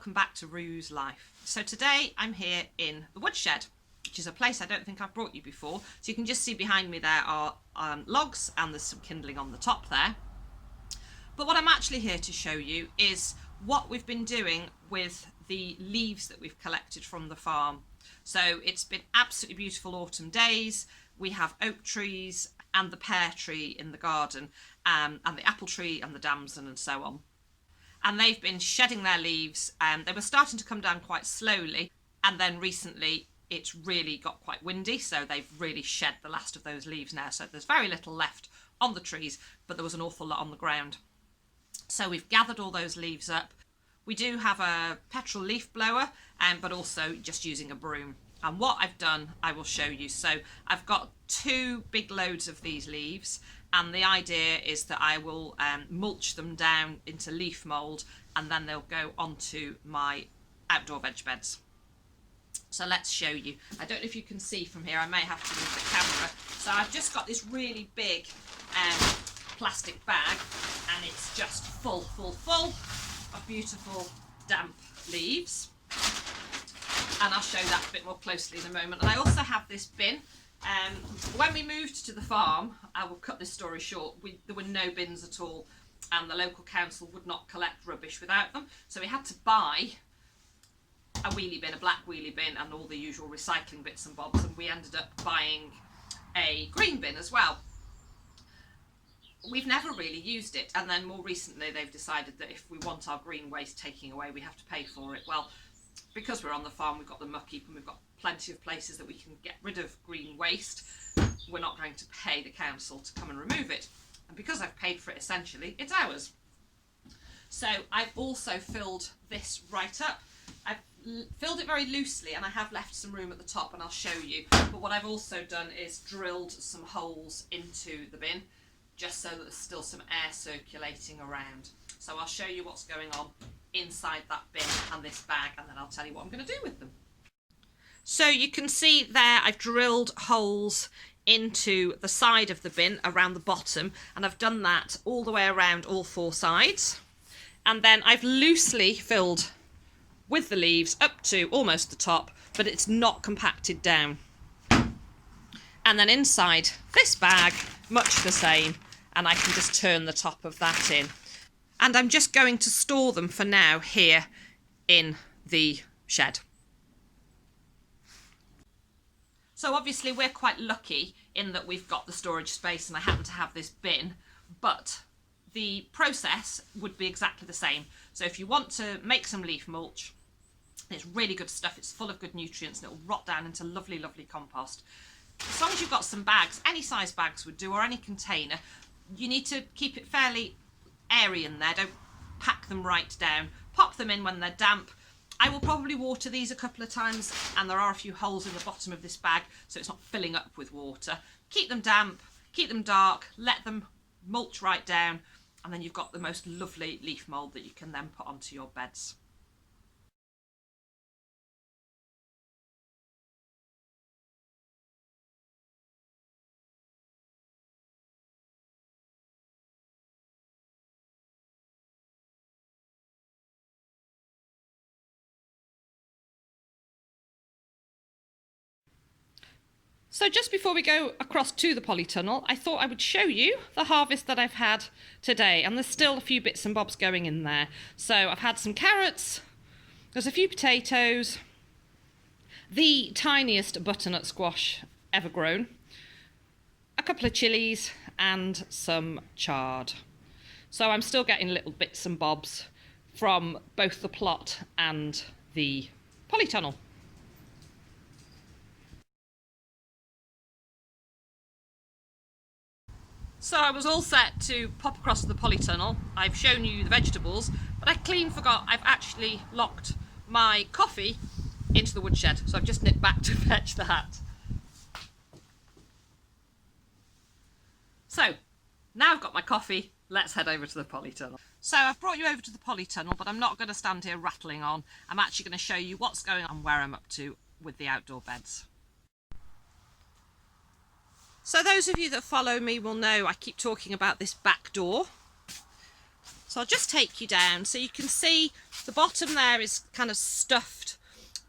welcome back to Rue's Life. So today I'm here in the woodshed, which is a place I don't think I've brought you before. So you can just see behind me there are logs, and there's some kindling on the top there. But what I'm actually here to show you is what we've been doing with the leaves that we've collected from the farm. So it's been absolutely beautiful autumn days. We have oak trees and the pear tree in the garden, and the apple tree and the damson and so on. And they've been shedding their leaves, and they were starting to come down quite slowly, and then recently it's really got quite windy, so they've really shed the last of those leaves now. So there's very little left on the trees, but there was an awful lot on the ground. So we've gathered all those leaves up. We do have a petrol leaf blower, but also just using a broom. And what I've done, I will show you. So I've got 2 big loads of these leaves, and the idea is that I will mulch them down into leaf mould, and then they'll go onto my outdoor veg beds. So let's show you. I don't know if you can see from here, I may have to move the camera. So I've just got this really big plastic bag, and it's just full of beautiful damp leaves. And I'll show that a bit more closely in a moment. And I also have this bin. When we moved to the farm, I will cut this story short, there were no bins at all, and the local council would not collect rubbish without them. So we had to buy a wheelie bin, a black wheelie bin, and all the usual recycling bits and bobs, and we ended up buying a green bin as well. We've never really used it, and then more recently they've decided that if we want our green waste taking away, we have to pay for it. Well, because we're on the farm, we've got the muck heap and we've got plenty of places that we can get rid of green waste. We're not going to pay the council to come and remove it. And because I've paid for it, essentially, it's ours. So I've also filled this right up. I've filled it very loosely, and I have left some room at the top, and I'll show you. But what I've also done is drilled some holes into the bin, just so that there's still some air circulating around. So I'll show you what's going on inside that bin and this bag, and then I'll tell you what I'm going to do with them. So you can see there I've drilled holes into the side of the bin around the bottom, and I've done that all the way around all 4 sides. And then I've loosely filled with the leaves up to almost the top, but it's not compacted down. And then inside this bag, much the same, and I can just turn the top of that in. And I'm just going to store them for now here in the shed. So obviously we're quite lucky in that we've got the storage space and I happen to have this bin, but the process would be exactly the same. So if you want to make some leaf mulch, it's really good stuff, it's full of good nutrients, and it will rot down into lovely, lovely compost. As long as you've got some bags, any size bags would do, or any container, you need to keep it fairly airy in there. Don't pack them right down. Pop them in when they're damp. I will probably water these a couple of times, and there are a few holes in the bottom of this bag, so it's not filling up with water. Keep them damp, keep them dark, let them mulch right down, and then you've got the most lovely leaf mould that you can then put onto your beds. So just before we go across to the polytunnel, I thought I would show you the harvest that I've had today. And there's still a few bits and bobs going in there. So I've had some carrots, there's a few potatoes, the tiniest butternut squash ever grown, a couple of chilies, and some chard. So I'm still getting little bits and bobs from both the plot and the polytunnel. So I was all set to pop across to the polytunnel. I've shown you the vegetables, but I clean forgot I've actually locked my coffee into the woodshed. So I've just nipped back to fetch that. So now I've got my coffee, let's head over to the polytunnel. So I've brought you over to the polytunnel, but I'm not going to stand here rattling on. I'm actually going to show you what's going on, where I'm up to with the outdoor beds. So those of you that follow me will know I keep talking about this back door. So I'll just take you down so you can see The bottom there is kind of stuffed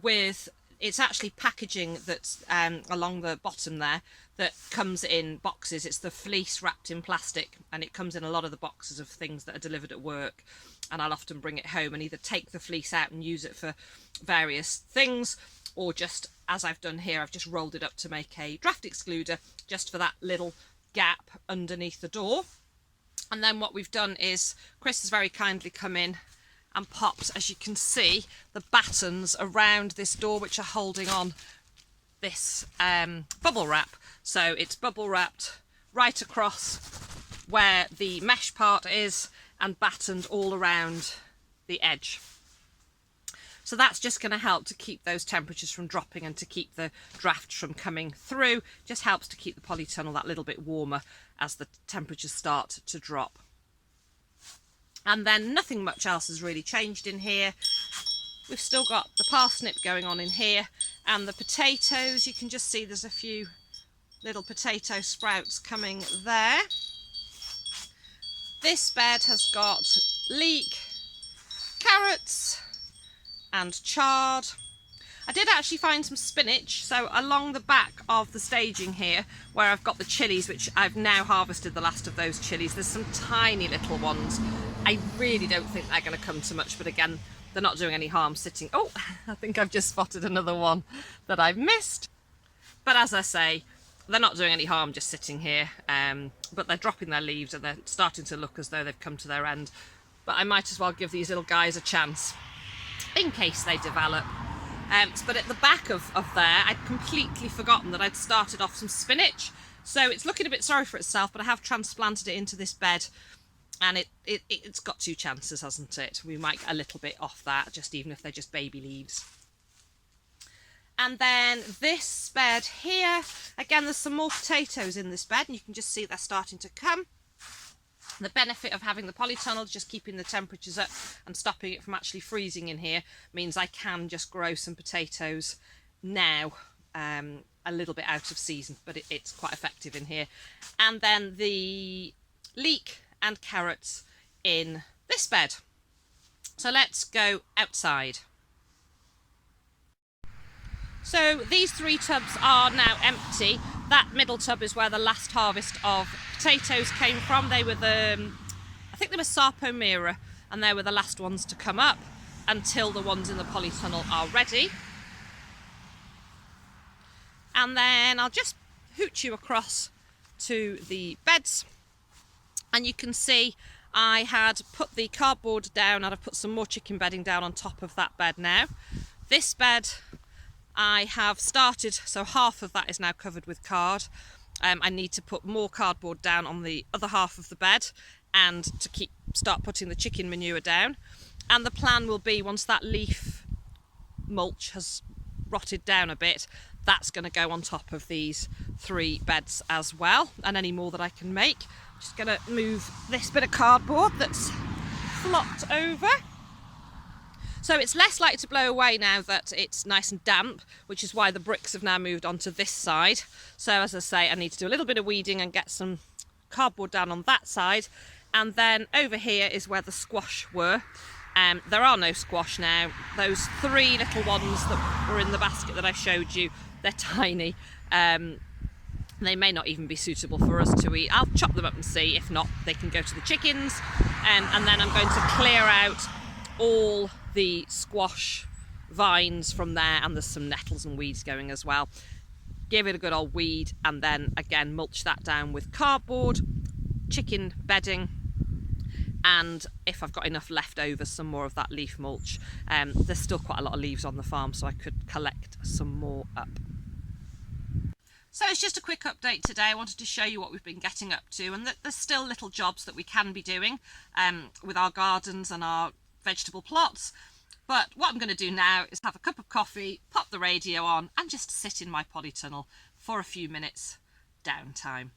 with, it's actually packaging that's along the bottom there that comes in boxes. It's the fleece wrapped in plastic, and it comes in a lot of the boxes of things that are delivered at work, and I'll often bring it home and either take the fleece out and use it for various things, or just, as I've done here, I've just rolled it up to make a draft excluder just for that little gap underneath the door. And then what we've done is Chris has very kindly come in and popped, as you can see, the battens around this door which are holding on this bubble wrap. So it's bubble wrapped right across where the mesh part is and battened all around the edge. So that's just going to help to keep those temperatures from dropping and to keep the drafts from coming through. Just helps to keep the polytunnel that little bit warmer as the temperatures start to drop. And then nothing much else has really changed in here. We've still got the parsnip going on in here, and the potatoes, you can just see there's a few little potato sprouts coming there. This bed has got leek, carrots and chard. I did actually find some spinach, so along the back of the staging here where I've got the chilies, which I've now harvested the last of those chilies, there's some tiny little ones. I really don't think they're going to come to much, but again, they're not doing any harm sitting. Oh, I think I've just spotted another one that I've missed. But as I say, they're not doing any harm just sitting here, but they're dropping their leaves and they're starting to look as though they've come to their end. But I might as well give these little guys a chance in case they develop. But at the back of there, I'd completely forgotten that I'd started off some spinach. So it's looking a bit sorry for itself, but I have transplanted it into this bed, and it's got 2 chances, hasn't it? We might get a little bit off that, just even if they're just baby leaves. And then this bed here, again, there's some more potatoes in this bed, and you can just see they're starting to come. The benefit of having the polytunnel, just keeping the temperatures up and stopping it from actually freezing in here, means I can just grow some potatoes now, a little bit out of season, but it's quite effective in here. And then the leek and carrots in this bed. So let's go outside. So these 3 tubs are now empty. That middle tub is where the last harvest of potatoes came from. They were I think they were Sarpomera, and they were the last ones to come up until the ones in the polytunnel are ready. And then I'll just hooch you across to the beds, and you can see I had put the cardboard down and I've put some more chicken bedding down on top of that bed now. This bed I have started, so half of that is now covered with card. I need to put more cardboard down on the other half of the bed and to start putting the chicken manure down. And the plan will be, once that leaf mulch has rotted down a bit, that's going to go on top of these 3 beds as well, and any more that I can make. Just going to move this bit of cardboard that's flopped over. So it's less likely to blow away now that it's nice and damp, which is why the bricks have now moved onto this side. So as I say, I need to do a little bit of weeding and get some cardboard down on that side. And then over here is where the squash were. There are no squash now. Those 3 little ones that were in the basket that I showed you, they're tiny. They may not even be suitable for us to eat. I'll chop them up and see. If not, they can go to the chickens. And then I'm going to clear out all the squash vines from there, and there's some nettles and weeds going as well. Give it a good old weed, and then again mulch that down with cardboard, chicken bedding, and if I've got enough left over, some more of that leaf mulch. There's still quite a lot of leaves on the farm, so I could collect some more up. So it's just a quick update today. I wanted to show you what we've been getting up to, and that there's still little jobs that we can be doing with our gardens and our vegetable plots. But what I'm going to do now is have a cup of coffee, pop the radio on, and just sit in my polytunnel for a few minutes downtime.